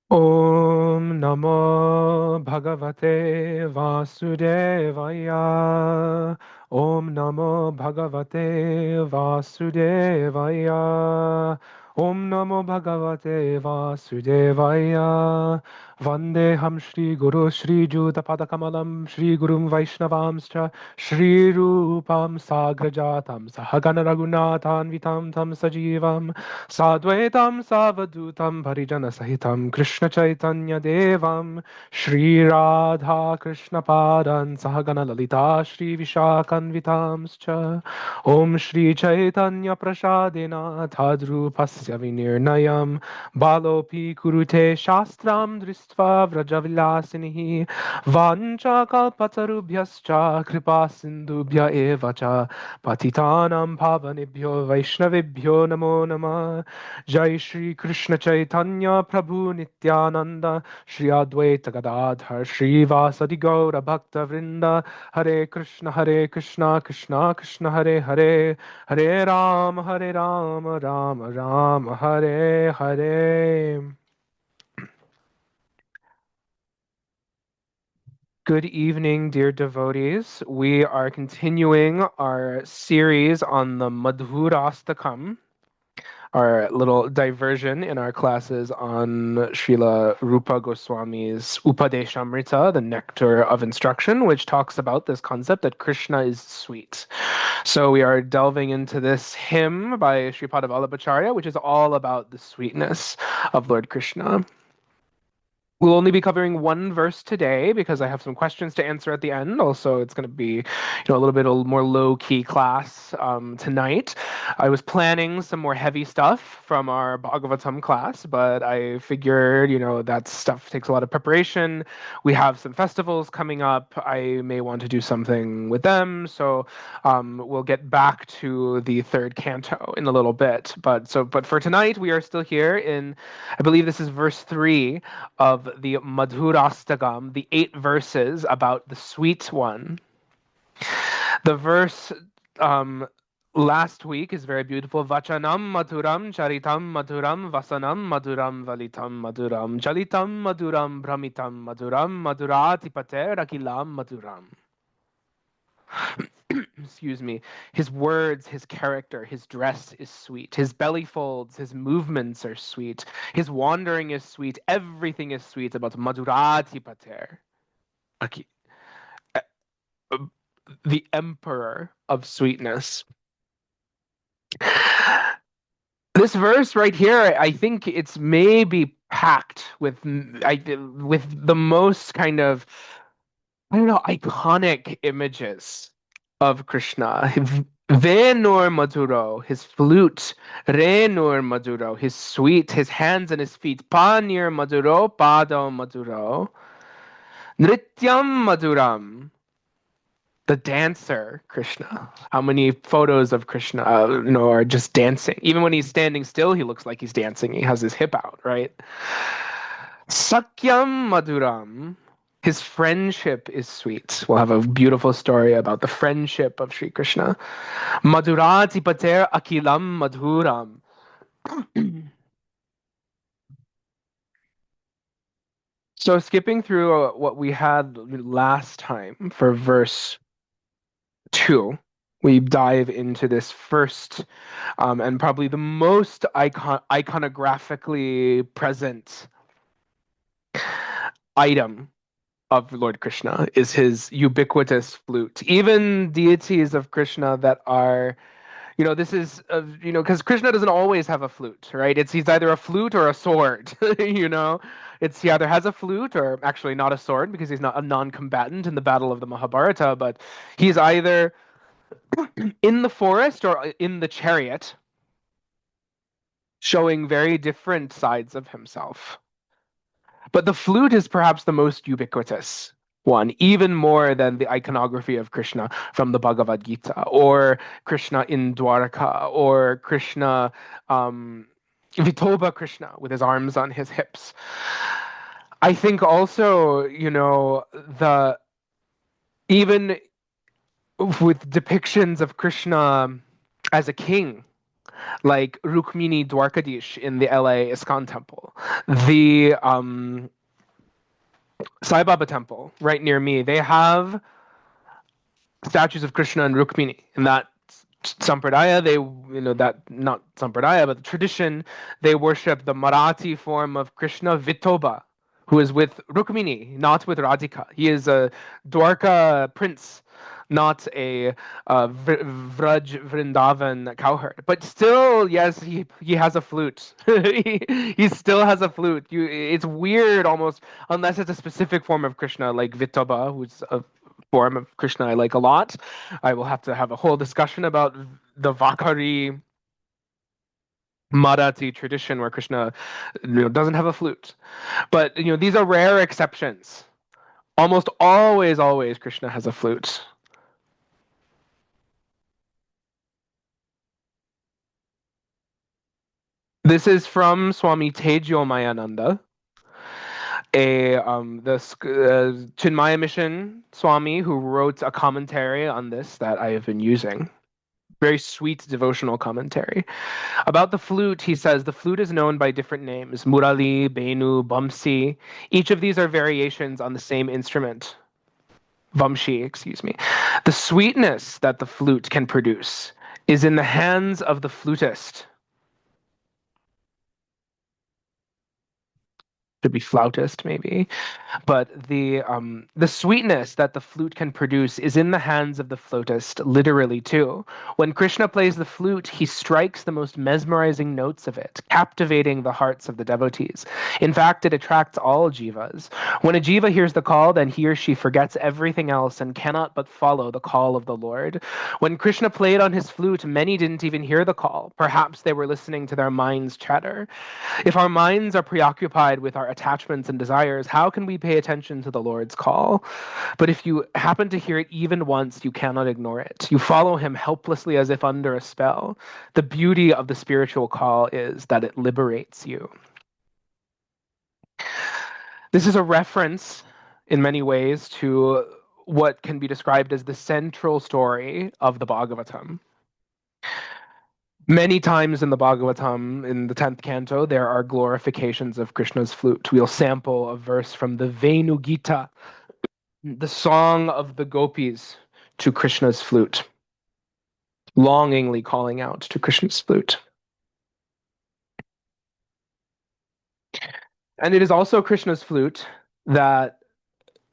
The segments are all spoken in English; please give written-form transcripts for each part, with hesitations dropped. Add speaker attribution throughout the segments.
Speaker 1: Om Namo Bhagavate Vasudevaya. Om Namo Bhagavate Vasudevaya. Om Namo Bhagavate Vasudevaya. Vandeham Shri Guru Shri Juta Padakamalam Shri Gurum Vaishnavamscha Shri Rupam Sagrajatam Sahagana Raghunathan Vitam Tam Sajivam Sadvaitam Savadutam Parijana Sahitam Krishna Chaitanya Devam Shri Radha Krishna Padan Sahagana Lalita Shri Vishakanvitamscha Om Shri Chaitanya Prasadena Tadrupasya Vinirnayam Balopi Kurute Shastram Dristva Vrajavilasinihi Vancha Kalpatarubhyascha Kripa Sindhubhya Evacha Patitanam Pavanebhyo Vaishnavibhyo Namo Namah Jai Shri Krishna Chaitanya Prabhu Nityananda Shri Advaita Gadadhar Shri Vasadi Gaura Bhakta Vrinda Hare Krishna Krishna Krishna Hare Hare Hare Ram Ram Ram Hare Hare. Good evening, dear devotees. We are continuing our series on the Madhurastakam, our little diversion in our classes on Srila Rupa Goswami's Upadeshamrita, the Nectar of Instruction, which talks about this concept that Krishna is sweet. So we are delving into this hymn by Sripada Vallabhacharya, which is all about the sweetness of Lord Krishna. We'll only be covering one verse today because I have some questions to answer at the end. Also, it's going to be, a little bit more low-key class tonight. I was planning some more heavy stuff from our Bhagavatam class, but I figured, that stuff takes a lot of preparation. We have some festivals coming up. I may want to do something with them, so we'll get back to the third canto in a little bit. But for tonight, we are still here in, I believe this is verse 3 of the Madhurastakam, the 8 verses about the sweet one. The verse last week is very beautiful. Vachanam madhuram charitam madhuram vasanam madhuram valitam madhuram chalitam madhuram brahmitam madhuram madhurati pater akilam madhuram. Excuse me. His words, his character, his dress is sweet. His belly folds, his movements are sweet. His wandering is sweet. Everything is sweet about Madhurati Pater, the emperor of sweetness. This verse right here, I think it's maybe packed with the most kind of, I don't know, iconic images of Krishna. Venur Madhuro, his flute. Renur Madhuro, his sweet, his hands and his feet. Panir Madhuro, Pado Madhuro. Nrityam Madhuram, the dancer Krishna. How many photos of Krishna, are just dancing? Even when he's standing still, he looks like he's dancing. He has his hip out, right? Sakyam Madhuram, his friendship is sweet. We'll have a beautiful story about the friendship of Sri Krishna. Madhurati Pater Akilam Madhuram. So skipping through what we had last time for verse 2, we dive into this first and probably the most iconographically present item of Lord Krishna is his ubiquitous flute. Even deities of Krishna that are, this is, because Krishna doesn't always have a flute, right? He's either a flute or a sword, he either has a flute or actually not a sword because he's not a non-combatant in the battle of the Mahabharata, but he's either in the forest or in the chariot, showing very different sides of himself. But the flute is perhaps the most ubiquitous one, even more than the iconography of Krishna from the Bhagavad Gita, or Krishna in Dwarka, or Krishna, Vitoba Krishna with his arms on his hips. I think also, even with depictions of Krishna as a king, like Rukmini Dwarkadish in the LA Iskon temple, the Sai Baba temple right near me, they have statues of Krishna and Rukmini. In that sampradaya, that not sampradaya, but the tradition, they worship the Marathi form of Krishna, Vitoba, who is with Rukmini, not with Radhika. He is a Dwarka prince, not a Vraj Vrindavan cowherd. But still, yes, he has a flute. he still has a flute. It's weird almost, unless it's a specific form of Krishna, like Vitoba, who's a form of Krishna I like a lot. I will have to have a whole discussion about the Vakari Marathi tradition where Krishna doesn't have a flute. But these are rare exceptions. Almost always Krishna has a flute. This is from Swami Tejo Mayananda, the Chinmaya Mission Swami, who wrote a commentary on this that I have been using. Very sweet devotional commentary. About the flute, he says the flute is known by different names: Murali, Benu, Bamsi. Each of these are variations on the same instrument. Vamshi, excuse me. The sweetness that the flute can produce is in the hands of the flutist. Should be flautist, maybe. But the sweetness that the flute can produce is in the hands of the flautist, literally too. When Krishna plays the flute, he strikes the most mesmerizing notes of it, captivating the hearts of the devotees. In fact, it attracts all jivas. When a jiva hears the call, then he or she forgets everything else and cannot but follow the call of the Lord. When Krishna played on his flute, many didn't even hear the call. Perhaps they were listening to their minds chatter. If our minds are preoccupied with our attachments and desires, how can we pay attention to the Lord's call? But if you happen to hear it even once, you cannot ignore it. You follow him helplessly as if under a spell. The beauty of the spiritual call is that it liberates you. This is a reference in many ways to what can be described as the central story of the Bhagavatam. Many times in the Bhagavatam, in the 10th canto, there are glorifications of Krishna's flute. We'll sample a verse from the Venu Gita, the song of the gopis to Krishna's flute, longingly calling out to Krishna's flute. And it is also Krishna's flute that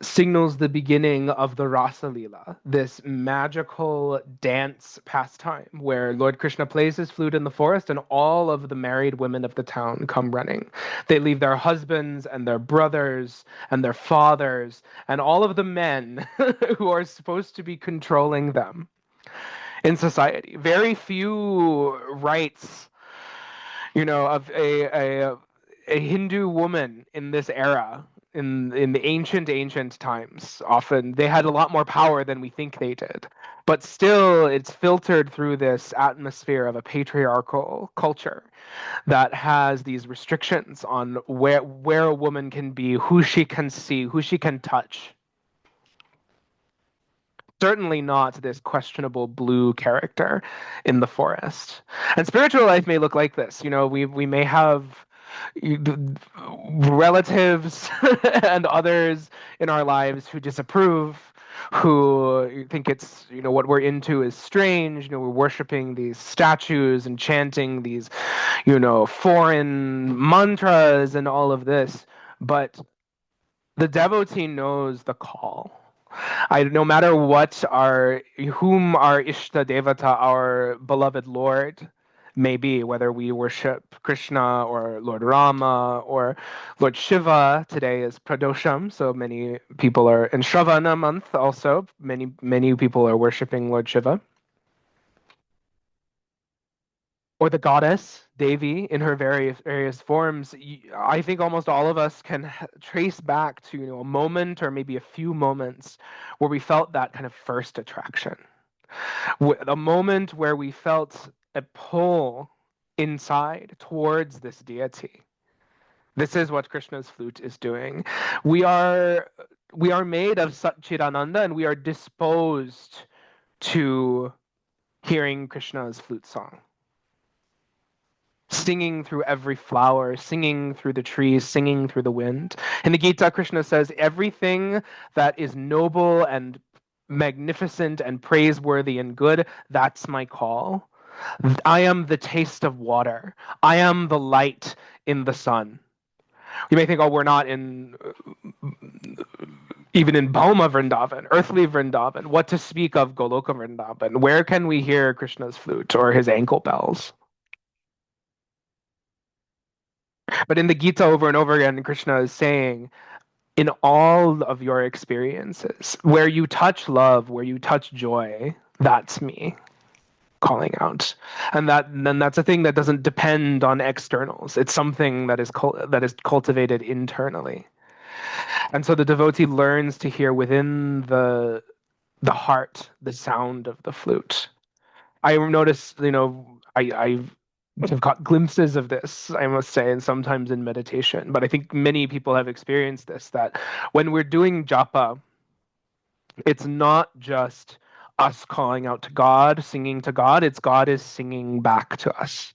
Speaker 1: signals the beginning of the Rasa Leela, this magical dance pastime where Lord Krishna plays his flute in the forest and all of the married women of the town come running. They leave their husbands and their brothers and their fathers and all of the men who are supposed to be controlling them in society. Very few rights, of a Hindu woman in this era, in the ancient times. Often they had a lot more power than we think they did, but still it's filtered through this atmosphere of a patriarchal culture that has these restrictions on where a woman can be, who she can see, who she can touch. Certainly not this questionable blue character in the forest. And spiritual life may look like this. We may have relatives and others in our lives who disapprove, who think it's, what we're into is strange. We're worshiping these statues and chanting these, foreign mantras and all of this. But the devotee knows the call. No matter whom our Ishta Devata, our beloved Lord, may be, whether we worship Krishna or Lord Rama or Lord Shiva. Today is Pradosham, so many people are in Shravana month also. Many people are worshiping Lord Shiva. Or the goddess Devi in her various forms. I think almost all of us can trace back to a moment or maybe a few moments where we felt that kind of first attraction, a moment where we felt a pull inside towards this deity. This is what Krishna's flute is doing. We are made of Satchidananda, and we are disposed to hearing Krishna's flute song. singing through every flower, singing through the trees, singing through the wind. In the Gita, Krishna says, everything that is noble and magnificent and praiseworthy and good, that's my call. I am the taste of water. I am the light in the sun. You may think, oh, we're not in even in Bhauma Vrindavan, earthly Vrindavan. What to speak of Goloka Vrindavan? Where can we hear Krishna's flute or his ankle bells? But in the Gita, over and over again, Krishna is saying, in all of your experiences, where you touch love, where you touch joy, that's me calling out. And then that's a thing that doesn't depend on externals. It's something that is cultivated internally. And so the devotee learns to hear within the heart the sound of the flute. I notice, I've got glimpses of this, I must say, and sometimes in meditation. But I think many people have experienced this, that when we're doing japa, it's not just us calling out to God, singing to God, it's God is singing back to us.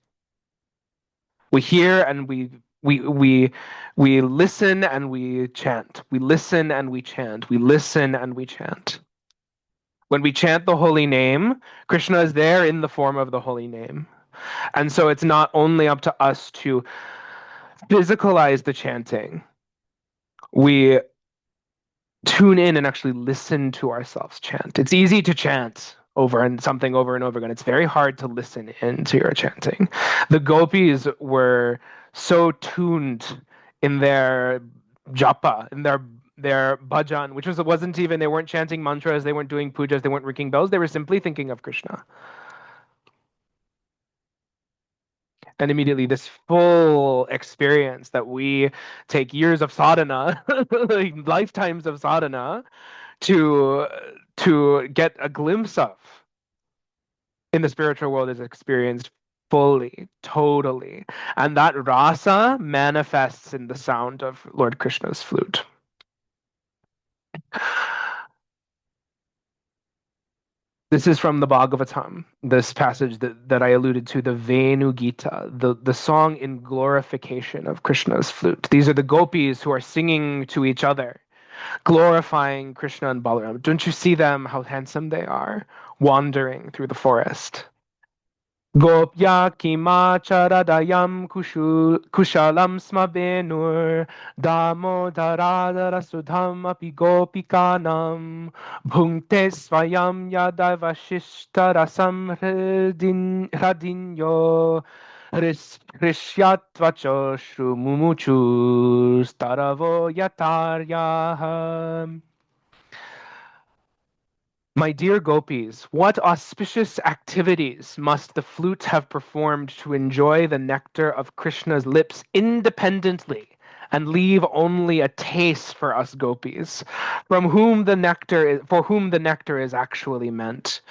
Speaker 1: We hear and we listen and we chant. We listen and we chant. We listen and we chant. When we chant the holy name, Krishna is there in the form of the holy name. And so it's not only up to us to physicalize the chanting, we tune in and actually listen to ourselves chant. It's easy to chant over and something over and over again. It's very hard to listen into your chanting. The gopis were so tuned in their japa, in their bhajan, which wasn't even, they weren't chanting mantras, they weren't doing pujas, they weren't ringing bells, they were simply thinking of Krishna. And immediately this full experience that we take years of sadhana, like lifetimes of sadhana, to get a glimpse of in the spiritual world is experienced fully, totally. And that rasa manifests in the sound of Lord Krishna's flute. This is from the Bhagavatam, this passage that I alluded to, the Venu Gita, the song in glorification of Krishna's flute. These are the gopis who are singing to each other, glorifying Krishna and Balaram. Don't you see them, how handsome they are, wandering through the forest? Gopya kimacharadayam kushalam smabenur damodaradara sudham api gopikanam bhungte swayam yadavashishtarasam hradinyo hrishyatvacho shrumumuchu staravo yataryaham. My dear gopis, what auspicious activities must the flute have performed to enjoy the nectar of Krishna's lips independently and leave only a taste for us gopis, for whom the nectar is actually meant.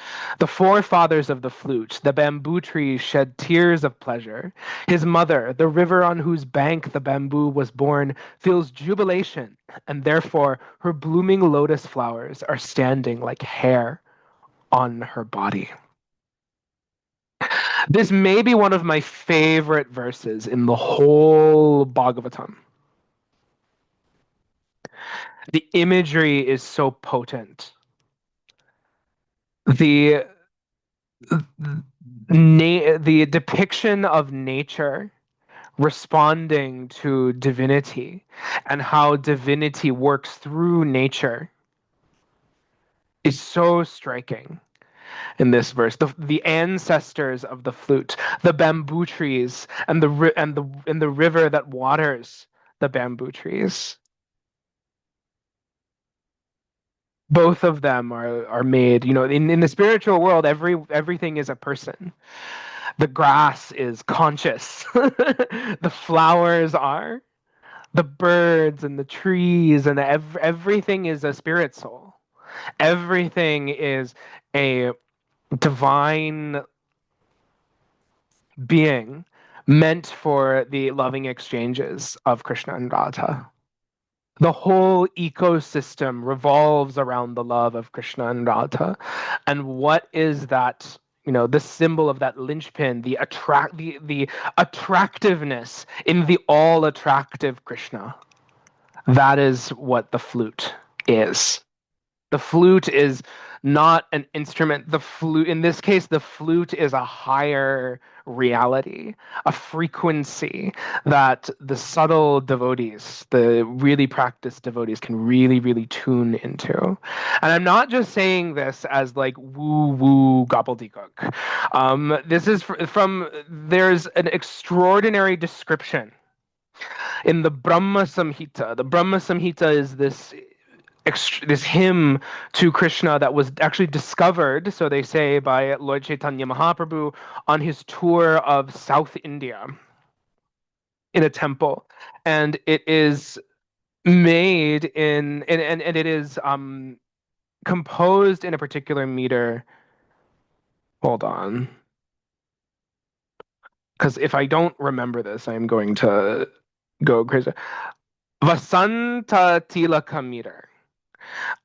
Speaker 1: The forefathers of the flute, the bamboo trees, shed tears of pleasure. His mother, the river on whose bank the bamboo was born, feels jubilation, and therefore her blooming lotus flowers are standing like hair on her body. This may be one of my favorite verses in the whole Bhagavatam. The imagery is so potent. The depiction of nature responding to divinity and how divinity works through nature is so striking in this verse. The ancestors of the flute, the bamboo trees, and the river that waters the bamboo trees. Both of them are made, in the spiritual world, everything is a person. The grass is conscious. The flowers are. The birds and the trees and everything is a spirit soul. Everything is a divine being meant for the loving exchanges of Krishna and Radha. The whole ecosystem revolves around the love of Krishna and Radha. And what is that the symbol of that linchpin, the attractiveness in the all attractive Krishna. That is what the flute is. The flute is not an instrument. The flute, in this case, the flute is a higher reality, a frequency that the subtle devotees, the really practiced devotees, can really, really tune into. And I'm not just saying this as like woo woo gobbledygook. This is there's an extraordinary description in the Brahma Samhita. The Brahma Samhita is this hymn to Krishna that was actually discovered, so they say, by Lord Chaitanya Mahaprabhu on his tour of South India in a temple. And it is made and it is composed in a particular meter. Hold on. Because if I don't remember this, I'm going to go crazy. Vasanta Tilaka meter.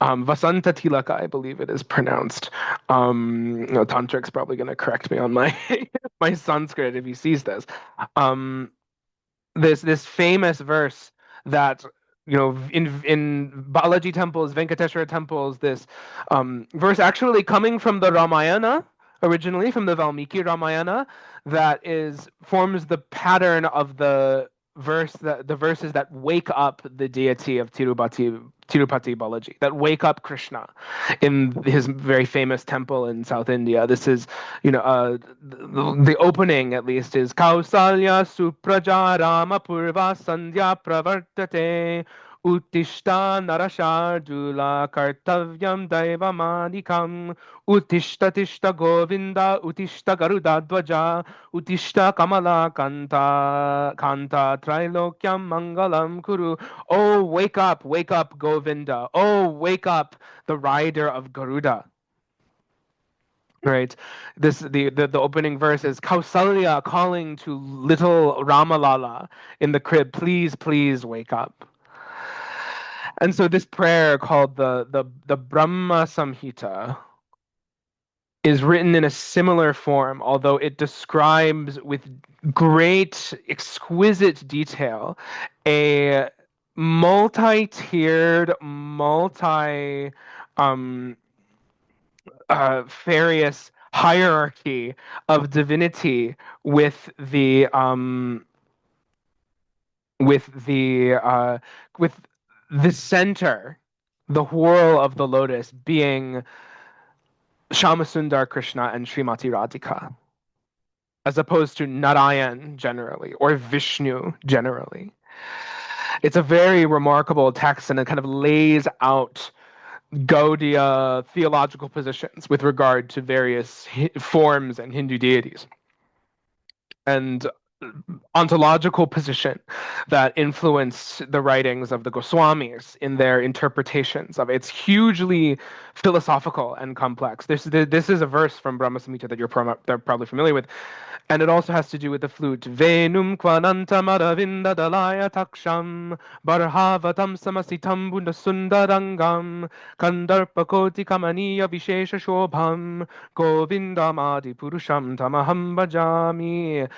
Speaker 1: Vasanta Tilaka, I believe it is pronounced. Tantric's probably going to correct me on my my Sanskrit if he sees this. Um, this famous verse that in Balaji temples, Venkateshwara temples, this verse actually coming from the Ramayana, originally from the Valmiki Ramayana, that is forms the pattern of the verses that wake up the deity of Tirupati Balaji, that wake up Krishna in his very famous temple in South India. This is, the opening at least is Kausalya Supraja Rama Purva Sandhya Pravartate Uttishta Narashardula Kartavyam Daivamadikam Uttishta Tishta Govinda Uttishta Garuda Dvaja Uttishta Kamala Kanta Trilokyam Mangalam Kuru. Oh, wake up, Govinda. Oh, wake up, the rider of Garuda. Right. The opening verse is Kausalya calling to little Ramalala in the crib. Please, please wake up. And so this prayer called the Brahma Samhita is written in a similar form, although it describes with great, exquisite detail a multi-tiered, um, various hierarchy of divinity with the with the center, the whorl of the lotus being Shamasundar Krishna and Srimati Radhika, as opposed to Narayan generally or Vishnu generally. It's a very remarkable text, and it kind of lays out Gaudiya theological positions with regard to various forms and Hindu deities, and ontological position that influenced the writings of the Goswamis in their interpretations of it. It's hugely philosophical and complex. This is a verse from Brahma Samhita that they're probably familiar with, and it also has to do with the flute. Venum kvanantam aravinda dalaya taksham barhavatam samasitam bundasundarangam kandarpakoti kamaniya vishesha shobham govindamadi purusham tamaham bhajami.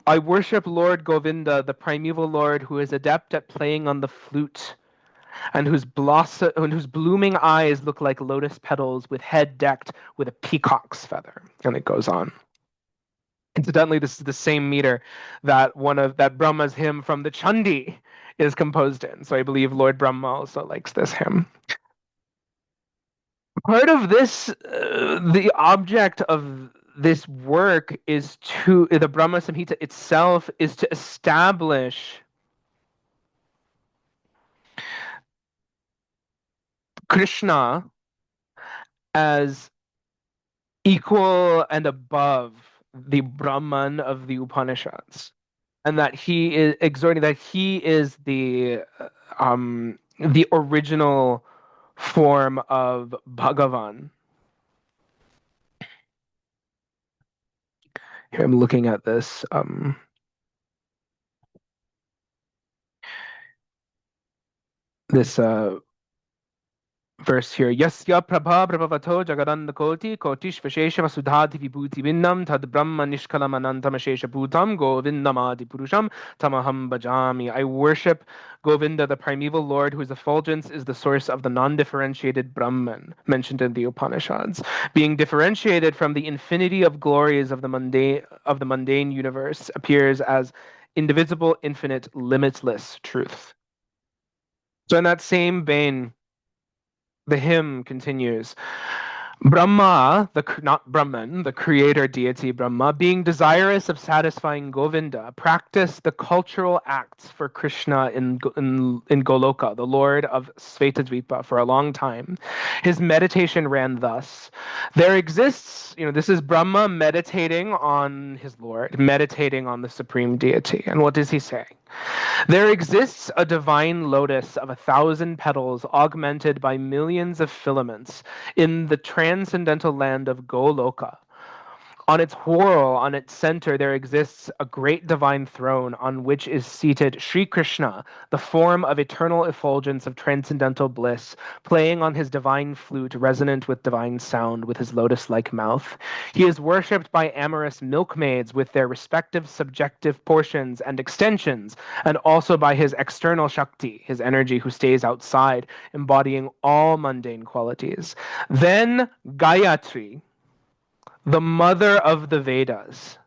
Speaker 1: I worship Lord Govinda, the primeval Lord who is adept at playing on the flute, and whose blooming eyes look like lotus petals, with head decked with a peacock's feather. And it goes on. Incidentally, this is the same meter that that Brahma's hymn from the Chandi is composed in. So I believe Lord Brahma also likes this hymn. Part of this, the object of this work is the Brahma Samhita itself is to establish Krishna as equal and above the Brahman of the Upanishads, and that he is exhorting that he is the original form of Bhagavan. Here I'm looking at this. This verse here. Yasya prabha prabhavato jagadanda koti kotish vishesha vasudhati vibhuti vinnam tad brahma nishkalam anantam ashesha bhutam govindamadi purusham tamaham bhajami. I worship Govinda, the primeval Lord, whose effulgence is the source of the non-differentiated Brahman mentioned in the Upanishads, being differentiated from the infinity of glories of the mundane universe, appears as indivisible, infinite, limitless truth. So in that same vein, the hymn continues. Brahma, not Brahman, the creator deity Brahma, being desirous of satisfying Govinda, practiced the cultural acts for Krishna in Goloka, the lord of Svetadvipa, for a long time. His meditation ran thus. There exists, this is Brahma meditating on his lord, meditating on the supreme deity. And what does he say? There exists a divine lotus of 1,000 petals augmented by millions of filaments in the transcendental land of Goloka. On its whorl, on its center, there exists a great divine throne on which is seated Sri Krishna, the form of eternal effulgence of transcendental bliss, playing on his divine flute resonant with divine sound with his lotus-like mouth. He is worshipped by amorous milkmaids with their respective subjective portions and extensions, and also by his external Shakti, his energy who stays outside, embodying all mundane qualities. Then Gayatri, the mother of the Vedas,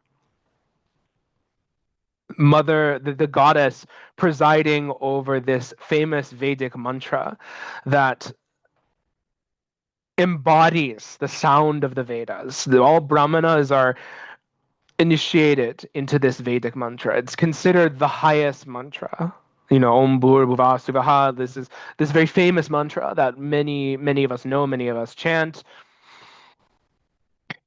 Speaker 1: the goddess presiding over this famous Vedic mantra that embodies the sound of the Vedas. All Brahmanas are initiated into this Vedic mantra. It's considered the highest mantra. Om Bhur Bhuva Suvaha. This is this very famous mantra that many of us know, many of us chant.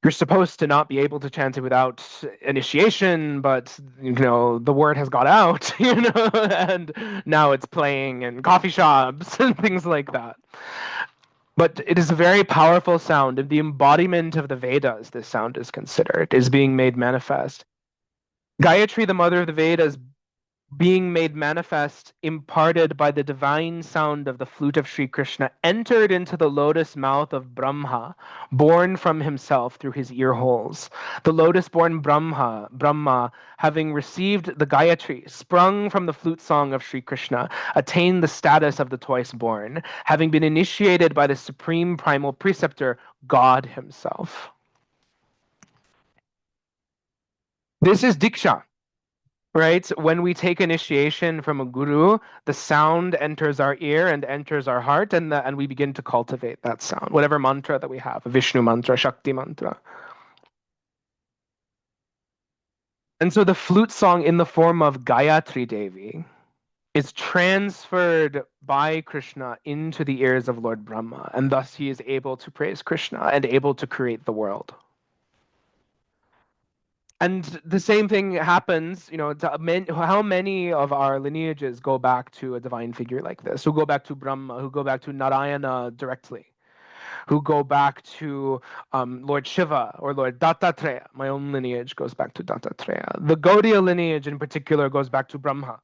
Speaker 1: You're supposed to not be able to chant it without initiation, but the word has got out, and now it's playing in coffee shops and things like that. But it is a very powerful sound, and the embodiment of the Vedas, this sound is considered, is being made manifest. Gayatri, the mother of the Vedas, being made manifest, imparted by the divine sound of the flute of Sri Krishna, entered into the lotus mouth of Brahma, born from himself through his ear holes. The lotus-born Brahma, having received the Gayatri, sprung from the flute song of Sri Krishna, attained the status of the twice-born, having been initiated by the supreme primal preceptor, God himself. This is Diksha. Right? When we take initiation from a guru, the sound enters our ear and enters our heart, and we begin to cultivate that sound, whatever mantra that we have, a Vishnu mantra, Shakti mantra. And so the flute song in the form of Gayatri Devi is transferred by Krishna into the ears of Lord Brahma, and thus he is able to praise Krishna and able to create the world. And the same thing happens, how many of our lineages go back to a divine figure like this, who go back to Brahma, who go back to Narayana directly, who go back to Lord Shiva or Lord Dattatreya. My own lineage goes back to Dattatreya. The Gaudiya lineage in particular goes back to Brahma,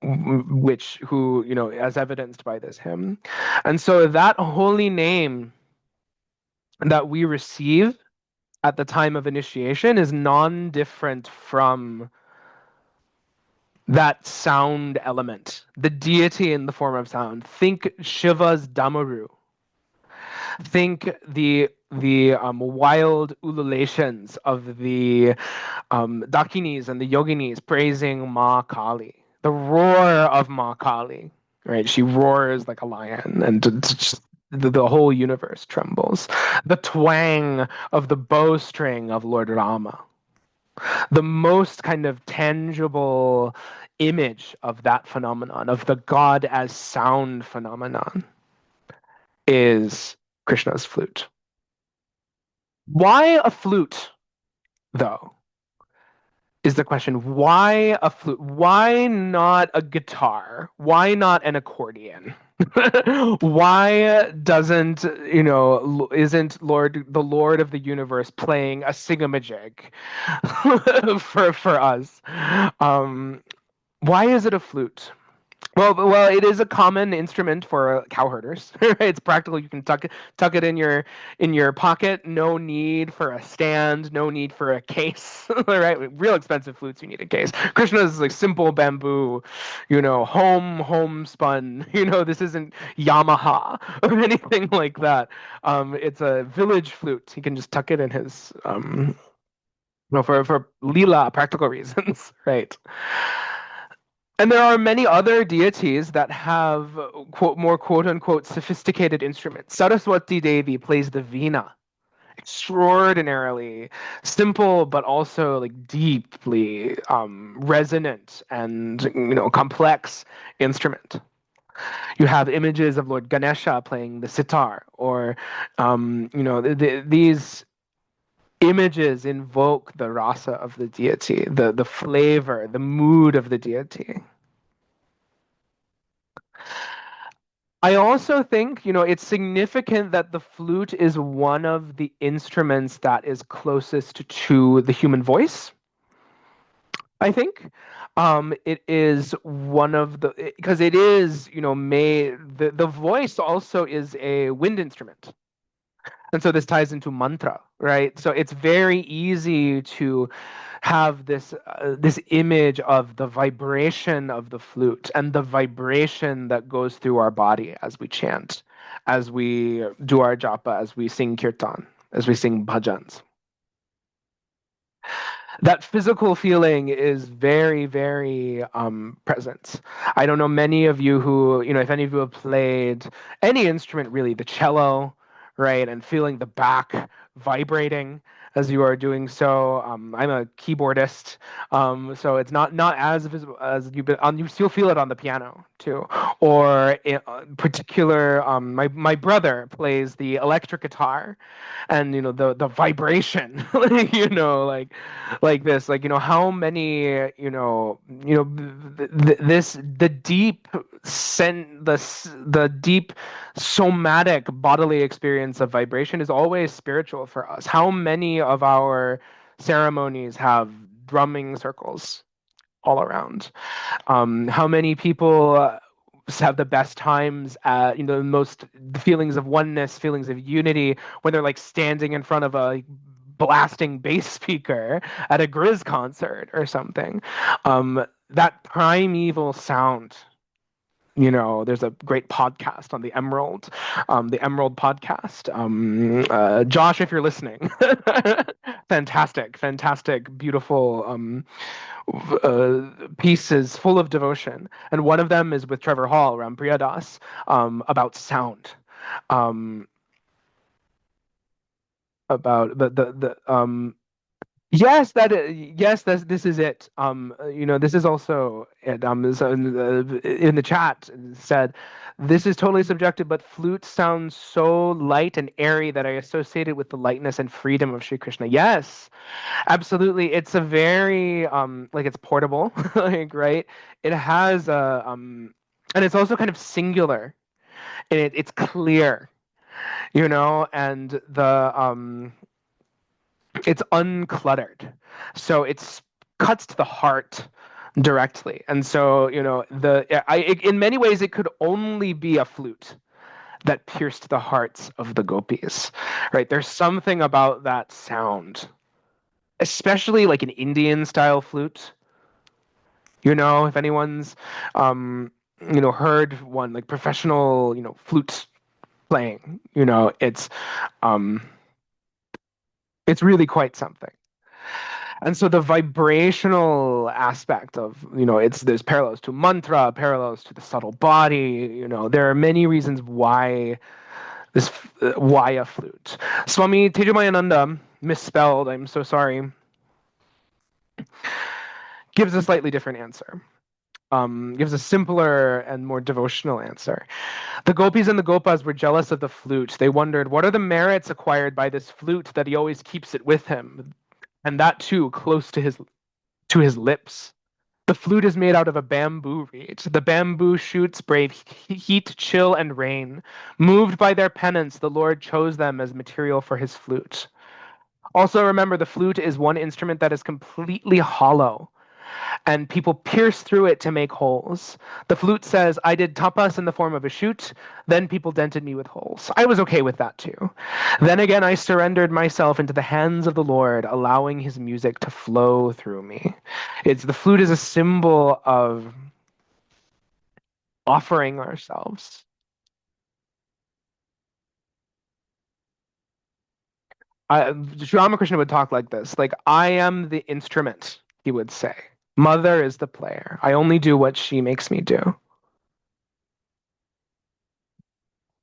Speaker 1: as evidenced by this hymn. And so that holy name that we receive at the time of initiation is non-different from that sound element, the deity in the form of sound. Think Shiva's Damaru. Think the wild ululations of the Dakinis and the Yoginis praising Ma Kali, the roar of Ma Kali. Right, she roars like a lion, and the whole universe trembles. The twang of the bowstring of Lord Rama. The most kind of tangible image of that phenomenon, of the God as sound phenomenon, is Krishna's flute. Why a flute, though, is the question. Why a flute? Why not a guitar? Why not an accordion? Why isn't the Lord of the universe playing a singamajig for us? Why is it a flute? Well, it is a common instrument for cowherders. Right? It's practical. You can tuck it in your pocket. No need for a stand. No need for a case. Right? With real expensive flutes, you need a case. Krishna's like simple bamboo, homespun. This isn't Yamaha or anything like that. It's a village flute. He can just tuck it in his for lila practical reasons, right? And there are many other deities that have more quote unquote sophisticated instruments. Saraswati Devi plays the veena, extraordinarily simple, but also like deeply resonant and complex instrument. You have images of Lord Ganesha playing the sitar, or these images invoke the rasa of the deity, the flavor, the mood of the deity. I also think, it's significant that the flute is one of the instruments that is closest to the human voice, I think. It is one of because it is, the voice also is a wind instrument. And so this ties into mantra, right? So it's very easy to have this image of the vibration of the flute and the vibration that goes through our body as we chant, as we do our japa, as we sing kirtan, as we sing bhajans. That physical feeling is very, very present. I don't know many of you who, if any of you have played any instrument, really, the cello, right, and feeling the back vibrating as you are doing so. I'm a keyboardist, so it's not as visible as you've been on. You still feel it on the piano too, or in particular, my brother plays the electric guitar, and the vibration, like this, how many this the deep the deep somatic bodily experience of vibration is always spiritual for us. How many of our ceremonies have drumming circles all around? How many people have the best times at the most the feelings of oneness, feelings of unity when they're like standing in front of a blasting bass speaker at a Grizz concert or something. That primeval sound. There's a great podcast on the Emerald podcast. Josh, if you're listening, fantastic, beautiful pieces full of devotion. And one of them is with Trevor Hall around Priyadas about sound. Um, about the Yes, this is it. This is also it. So in the chat it said, this is totally subjective, but flute sounds so light and airy that I associate it with the lightness and freedom of Sri Krishna. Yes, absolutely. It's a very like it's portable, like right. It has a and it's also kind of singular, and it's clear, and the it's uncluttered, so it's cuts to the heart directly. And so in many ways it could only be a flute that pierced the hearts of the gopis, right? There's something about that sound, especially like an Indian style flute. If anyone's heard one like professional flute playing, um it's really quite something. And so the vibrational aspect of, there's parallels to mantra, parallels to the subtle body. There are many reasons why a flute. Swami Tejomayananda, misspelled, I'm so sorry, gives a slightly different answer. Gives a simpler and more devotional answer. The gopis and the gopas were jealous of the flute. They wondered, what are the merits acquired by this flute that he always keeps it with him? And that too, close to his lips. The flute is made out of a bamboo reed. The bamboo shoots brave heat, chill, and rain. Moved by their penance, the Lord chose them as material for his flute. Also, remember, the flute is one instrument that is completely hollow. and people pierce through it to make holes. The flute says, I did tapas in the form of a shoot, then people dented me with holes. I was okay with that too. Then again, I surrendered myself into the hands of the Lord, allowing his music to flow through me. The flute is a symbol of offering ourselves. Sri Ramakrishna would talk like this, like, I am the instrument, he would say. Mother is the player. I only do what she makes me do.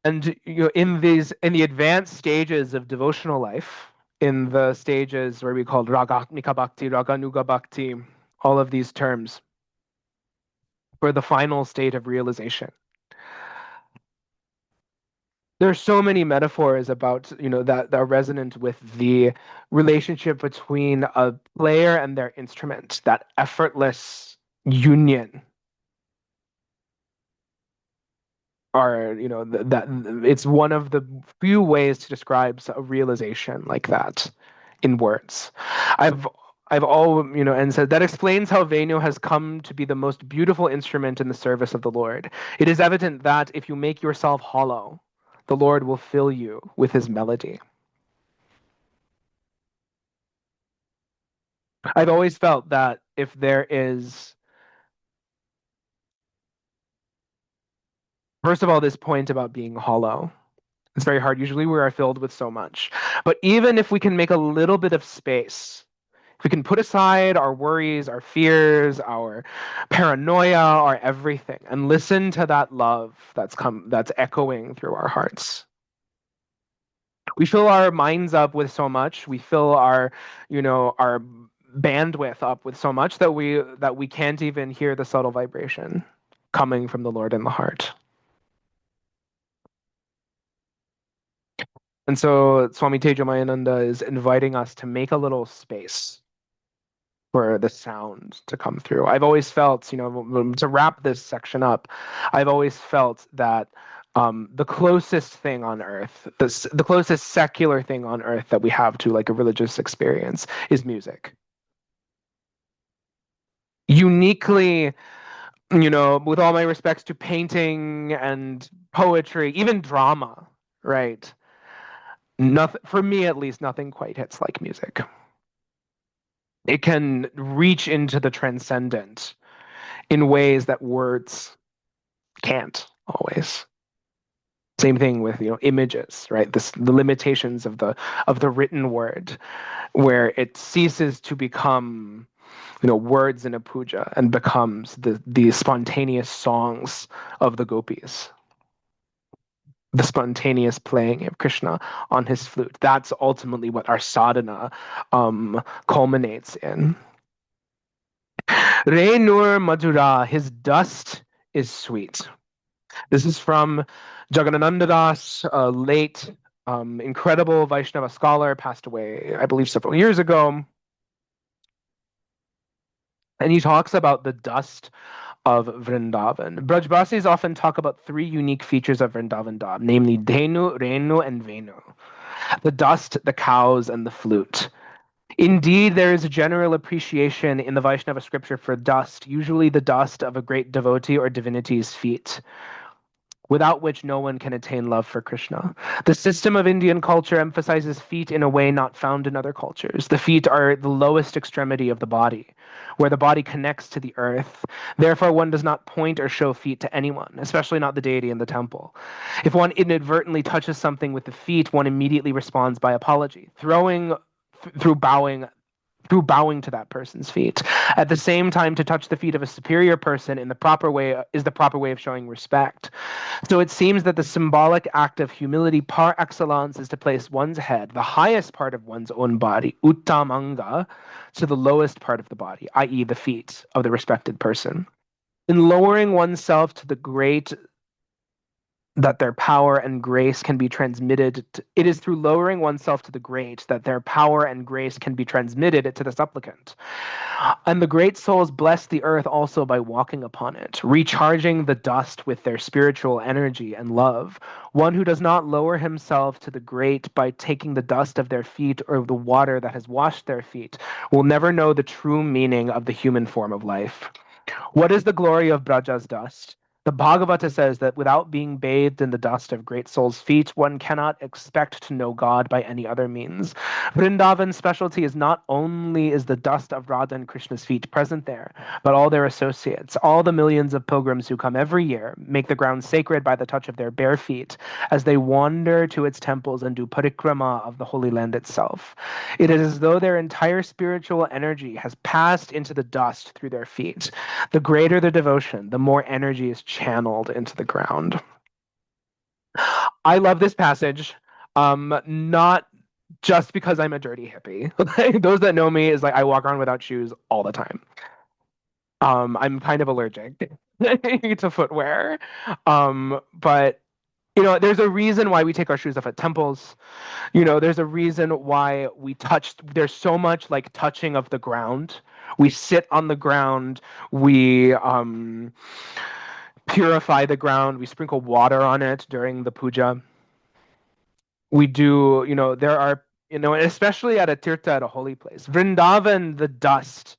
Speaker 1: And in the advanced stages of devotional life, in the stages where we call ragatmika bhakti, raganuga bhakti, all of these terms for the final state of realization. There are so many metaphors about, that are resonant with the relationship between a player and their instrument, that effortless union. Are that it's one of the few ways to describe a realization like that in words. I've I've all and said that explains how Venu has come to be the most beautiful instrument in the service of the Lord. It is evident that if you make yourself hollow, the Lord will fill you with his melody. I've always felt that if there is, first of all, this point about being hollow. It's very hard. Usually we are filled with so much. But even if we can make a little bit of space, if we can put aside our worries, our fears, our paranoia, our everything, and listen to that love that's echoing through our hearts. We fill our minds up with so much. We fill our bandwidth up with so much that we can't even hear the subtle vibration coming from the Lord in the heart. And so Swami Tejamayananda is inviting us to make a little space for the sound to come through. I've always felt, to wrap this section up, I've always felt that the closest thing on earth, the closest secular thing on earth that we have to like a religious experience is music. Uniquely, with all my respects to painting and poetry, even drama, right? Nothing, for me at least, nothing quite hits like music. It can reach into the transcendent in ways that words can't always. Same thing with images, right? The limitations of the written word, where it ceases to become words in a puja and becomes the spontaneous songs of the gopis, the spontaneous playing of Krishna on his flute. That's ultimately what our sadhana culminates in. Re Nur Madhura, his dust is sweet. This is from Jagadananda Das, a late, incredible Vaishnava scholar, passed away, I believe, several years ago. And he talks about the dust of Vrindavan. Brajbasis often talk about three unique features of Vrindavan Dham, namely Dhenu, Renu, and Venu. The dust, the cows, and the flute. Indeed, there is a general appreciation in the Vaishnava scripture for dust, usually the dust of a great devotee or divinity's feet, without which no one can attain love for Krishna. The system of Indian culture emphasizes feet in a way not found in other cultures. The feet are the lowest extremity of the body, where the body connects to the earth. Therefore, one does not point or show feet to anyone, especially not the deity in the temple. If one inadvertently touches something with the feet, one immediately responds by apology, through bowing to that person's feet. At the same time, to touch the feet of a superior person in the proper way is the proper way of showing respect. So it seems that the symbolic act of humility par excellence is to place one's head, the highest part of one's own body, uttamanga, to the lowest part of the body, i.e., the feet of the respected person. In lowering oneself to the that their power and grace can be transmitted. It is through lowering oneself to the great that their power and grace can be transmitted to the supplicant. And the great souls bless the earth also by walking upon it, recharging the dust with their spiritual energy and love. One who does not lower himself to the great by taking the dust of their feet or the water that has washed their feet will never know the true meaning of the human form of life. What is the glory of Braja's dust? The Bhagavata says that without being bathed in the dust of great souls' feet, one cannot expect to know God by any other means. Vrindavan's specialty is not only is the dust of Radha and Krishna's feet present there, but all their associates, all the millions of pilgrims who come every year, make the ground sacred by the touch of their bare feet as they wander to its temples and do parikrama of the Holy Land itself. It is as though their entire spiritual energy has passed into the dust through their feet. The greater the devotion, the more energy is channeled into the ground. I love this passage, not just because I'm a dirty hippie. Like, those that know me is like I walk around without shoes all the time. I'm kind of allergic to footwear. But there's a reason why we take our shoes off at temples. There's a reason why there's so much like touching of the ground. We sit on the ground, we purify the ground, we sprinkle water on it during the puja. We do, there are, especially at a tirtha, at a holy place. Vrindavan, the dust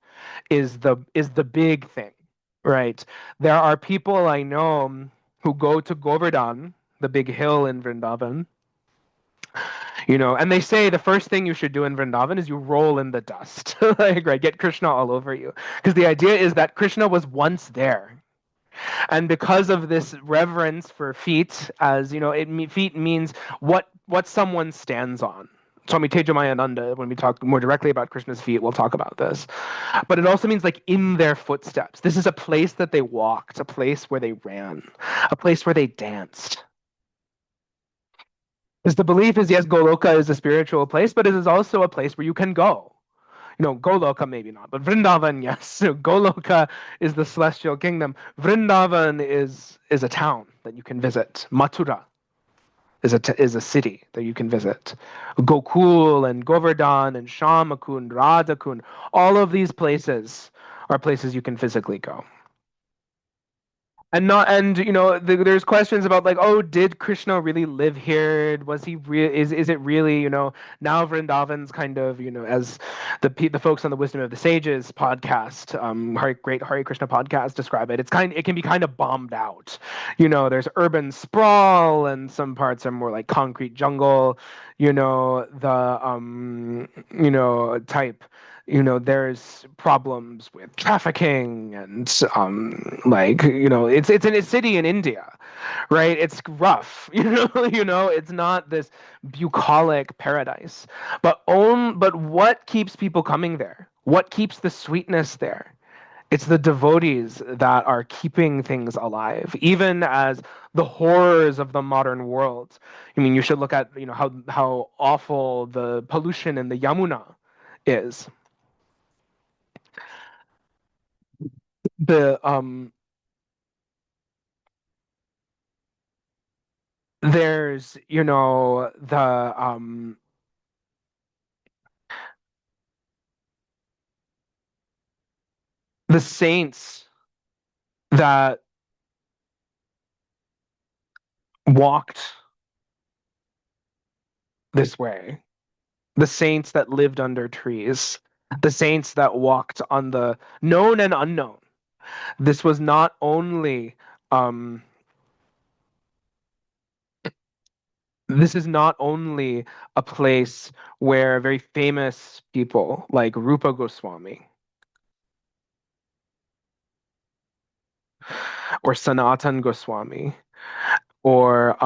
Speaker 1: is the big thing, right? There are people I know who go to Govardhan, the big hill in Vrindavan, and they say the first thing you should do in Vrindavan is you roll in the dust, like, right, get Krishna all over you, because the idea is that Krishna was once there, and because of this reverence for feet, as feet means what someone stands on. Swami Tejomayananda, when we talk more directly about Krishna's feet, we'll talk about this. But it also means like in their footsteps. This is a place that they walked, a place where they ran, a place where they danced. Because the belief is, yes, Goloka is a spiritual place, but it is also a place where you can go. Goloka maybe not, but Vrindavan, yes. So Goloka is the celestial kingdom. Vrindavan is a town that you can visit. Mathura is a city that you can visit. Gokul and Govardhan and Shamakund, Radhakund, all of these places are places you can physically go. And not and there's questions about like, oh, did Krishna really live here? Was he real? Is it really, now Vrindavan's kind of, as the folks on the Wisdom of the Sages podcast, great Hare Krishna podcast describe it. It can be kind of bombed out. There's urban sprawl and some parts are more like concrete jungle. Type. There's problems with trafficking and it's in a city in India, right? It's rough, it's not this bucolic paradise. But what keeps people coming there? What keeps the sweetness there? It's the devotees that are keeping things alive, even as the horrors of the modern world. I mean, you should look at how awful the pollution in the Yamuna is. The There's the saints that walked this way, the saints that lived under trees, the saints that walked on the known and unknown. This was not only this is not only a place where very famous people like Rupa Goswami or Sanatan Goswami or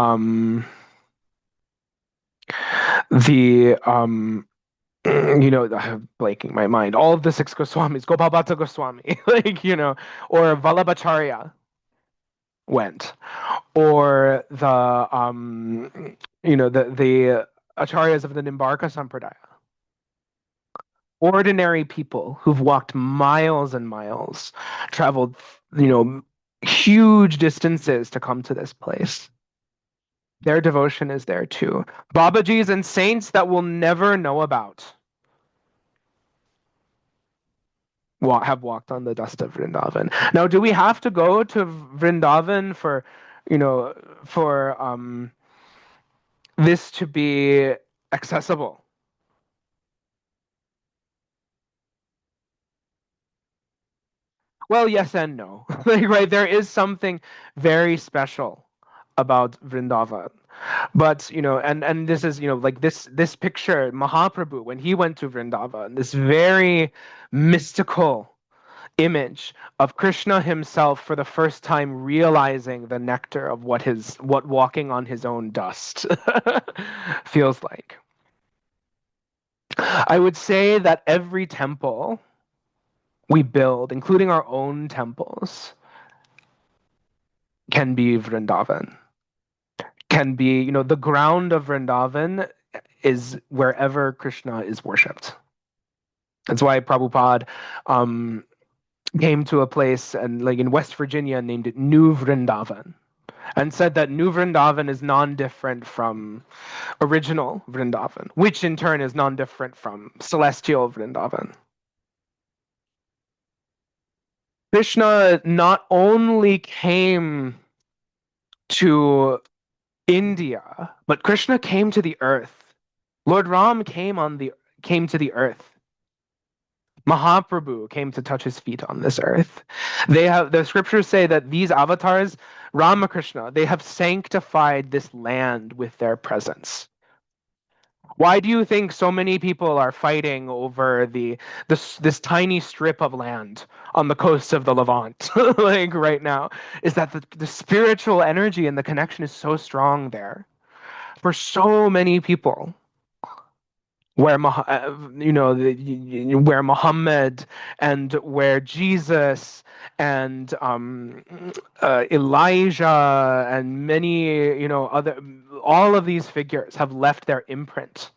Speaker 1: the I'm blanking my mind. All of the six Goswamis, Gopal Bhatta Goswami, or Vallabhacharya went, or the acharyas of the Nimbarka Sampradaya. Ordinary people who've walked miles and miles, traveled, huge distances to come to this place. Their devotion is there too. Babajis and saints that we'll never know about have walked on the dust of Vrindavan. Now, do we have to go to Vrindavan for, you know, for this to be accessible? Well, yes and no. Like, right, there is something very special about Vrindavan. But, and this is, like this picture, Mahaprabhu, when he went to Vrindavan, this very mystical image of Krishna himself for the first time realizing the nectar of what walking on his own dust feels like. I would say that every temple we build, including our own temples, can be Vrindavan. Can be, the ground of Vrindavan is wherever Krishna is worshipped. That's why Prabhupada came to a place and like in West Virginia named it New Vrindavan and said that New Vrindavan is non-different from original Vrindavan, which in turn is non-different from celestial Vrindavan. Krishna not only came to India, but Krishna came to the earth. Lord Ram came to the earth. Mahaprabhu came to touch his feet on this earth. The scriptures say that these avatars, Ramakrishna, they have sanctified this land with their presence. Why do you think so many people are fighting over this tiny strip of land on the coast of the Levant, like right now? Is that the spiritual energy and the connection is so strong there for so many people? Where where Muhammad and where Jesus and Elijah and many other all of these figures have left their imprint.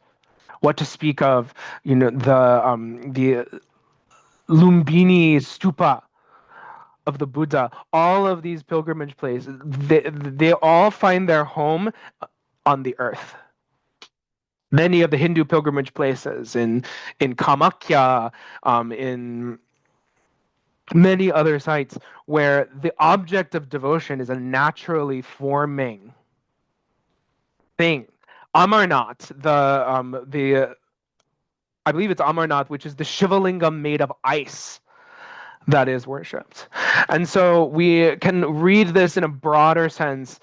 Speaker 1: What to speak of the Lumbini stupa of the Buddha. All of these pilgrimage places, they all find their home on the earth. Many of the Hindu pilgrimage places in Kamakya, in many other sites where the object of devotion is a naturally forming thing. Amarnath, the I believe it's Amarnath, which is the Shivalingam made of ice that is worshipped. And so we can read this in a broader sense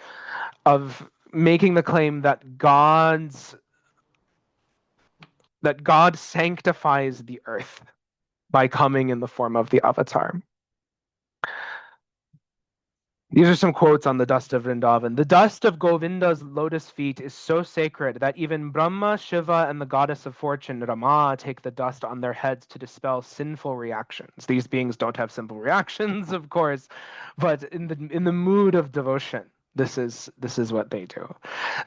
Speaker 1: of making the claim that God sanctifies the earth by coming in the form of the avatar. These are some quotes on the dust of Vrindavan. The dust of Govinda's lotus feet is so sacred that even Brahma, Shiva, and the goddess of fortune, Rama, take the dust on their heads to dispel sinful reactions. These beings don't have simple reactions, of course, but in the mood of devotion, this is what they do.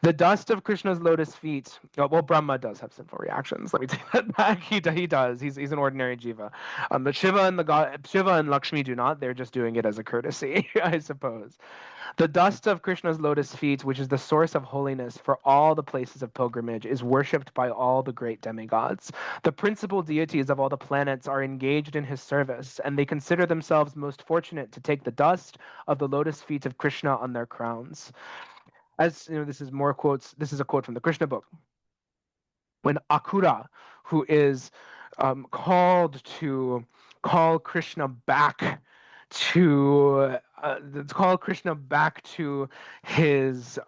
Speaker 1: The dust of Krishna's lotus feet. Well, Brahma does have sinful reactions. Let me take that back. He does. He's an ordinary jiva. But Shiva and Lakshmi do not. They're just doing it as a courtesy, I suppose. The dust of Krishna's lotus feet, which is the source of holiness for all the places of pilgrimage, is worshipped by all the great demigods. The principal deities of all the planets are engaged in his service, and they consider themselves most fortunate to take the dust of the lotus feet of Krishna on their crowns. As this is more quotes. This is a quote from the Krishna book. When Akura, who is called to call Krishna back to his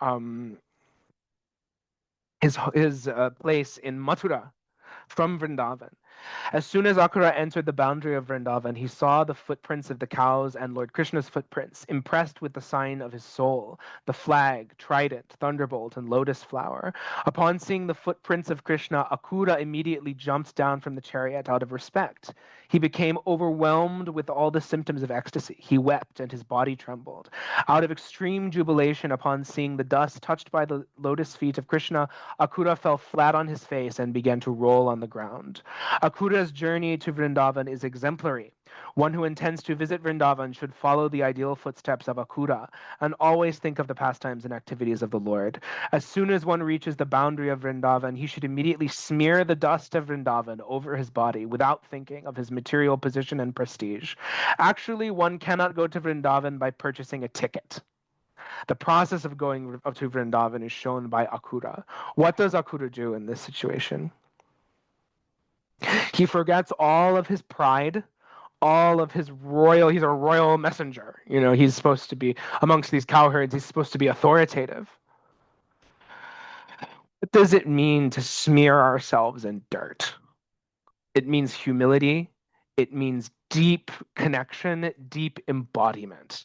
Speaker 1: place in Mathura from Vrindavan. As soon as Akura entered the boundary of Vrindavan, he saw the footprints of the cows and Lord Krishna's footprints, impressed with the sign of his soul, the flag, trident, thunderbolt, and lotus flower. Upon seeing the footprints of Krishna, Akura immediately jumped down from the chariot out of respect. He became overwhelmed with all the symptoms of ecstasy. He wept and his body trembled. Out of extreme jubilation upon seeing the dust touched by the lotus feet of Krishna, Akura fell flat on his face and began to roll on the ground. Akura's journey to Vrindavan is exemplary. One who intends to visit Vrindavan should follow the ideal footsteps of Akura and always think of the pastimes and activities of the Lord. As soon as one reaches the boundary of Vrindavan, he should immediately smear the dust of Vrindavan over his body without thinking of his material position and prestige. Actually, one cannot go to Vrindavan by purchasing a ticket. The process of going up to Vrindavan is shown by Akura. What does Akura do in this situation? He forgets all of his pride, all of his he's a royal messenger. He's supposed to be amongst these cowherds, he's supposed to be authoritative. What does it mean to smear ourselves in dirt? It means humility. It means deep connection, deep embodiment.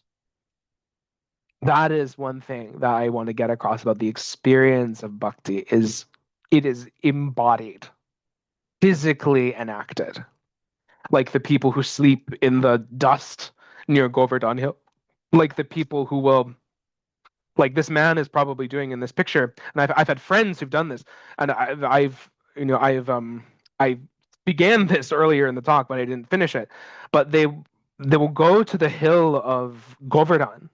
Speaker 1: That is one thing that I want to get across about the experience of bhakti is it is embodied, physically enacted. Like the people who sleep in the dust near Govardhan Hill, like the people who will, like this man is probably doing in this picture. And I've had friends who've done this, and I began this earlier in the talk, but I didn't finish it. But they will go to the hill of Govardhan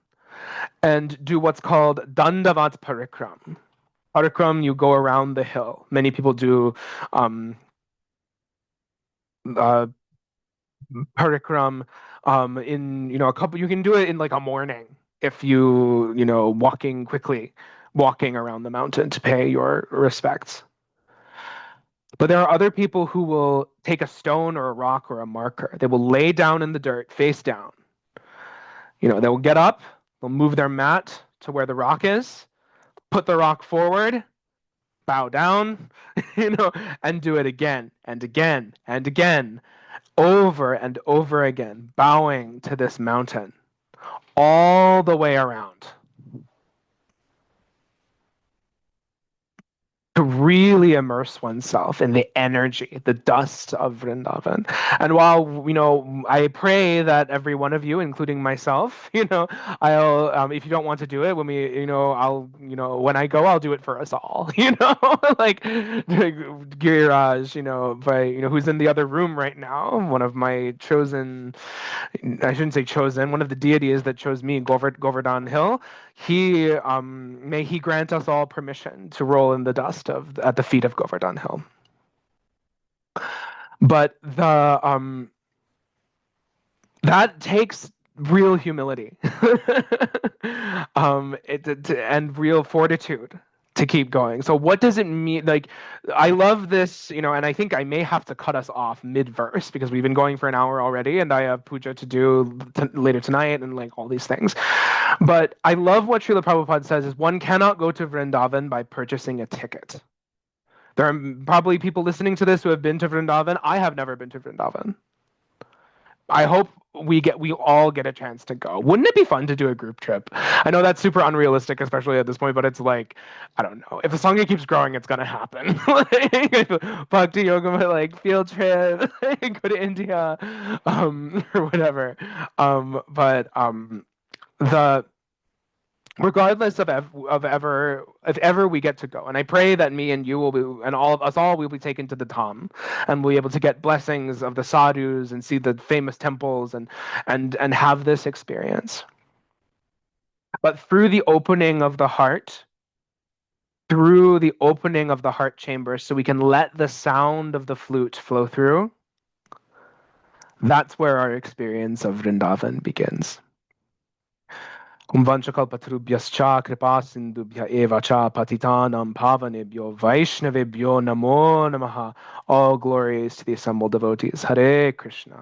Speaker 1: and do what's called Dandavat Parikram. Parikram, you go around the hill. Many people do parikram in a couple. You can do it in like a morning if you walking around the mountain to pay your respects. But there are other people who will take a stone or a rock or a marker. They will lay down in the dirt face down. They will get up, they'll move their mat to where the rock is, put the rock forward, bow down, and do it again and again and again, over and over again, bowing to this mountain all the way around. To really immerse oneself in the energy, the dust of Vrindavan. And while, I pray that every one of you, including myself, I'll, if you don't want to do it, when I go, I'll do it for us all, like Giriraj, who's in the other room right now, one of my chosen, I shouldn't say chosen, one of the deities that chose me, Govardhan Hill. May he grant us all permission to roll in the dust at the feet of Govardhan Hill. But that takes real humility and real fortitude to keep going. So what does it mean? Like, I love this, and I think I may have to cut us off mid-verse because we've been going for an hour already and I have puja to do later tonight and like all these things. But I love what Srila Prabhupada says is one cannot go to Vrindavan by purchasing a ticket. There are probably people listening to this who have been to Vrindavan. I have never been to Vrindavan. I hope we all get a chance to go. Wouldn't it be fun to do a group trip? I know that's super unrealistic, especially at this point, but it's like, I don't know. If the Sangha keeps growing, it's gonna happen. Bhakti Yoga, like field trip, go to India, or whatever. Regardless of if ever we get to go, and I pray that me and you will be, and all of us all will be taken to the Dham, and we'll be able to get blessings of the sadhus and see the famous temples and have this experience. But through the opening of the heart, through the opening of the heart chamber, so we can let the sound of the flute flow through, that's where our experience of Vrindavan begins. Vanchakalpatarubhyascha kripa sindubhya eva cha patitanam pavanebhyo vaishnavebhyo namo namaha. All glories to the assembled devotees. Hare Krishna.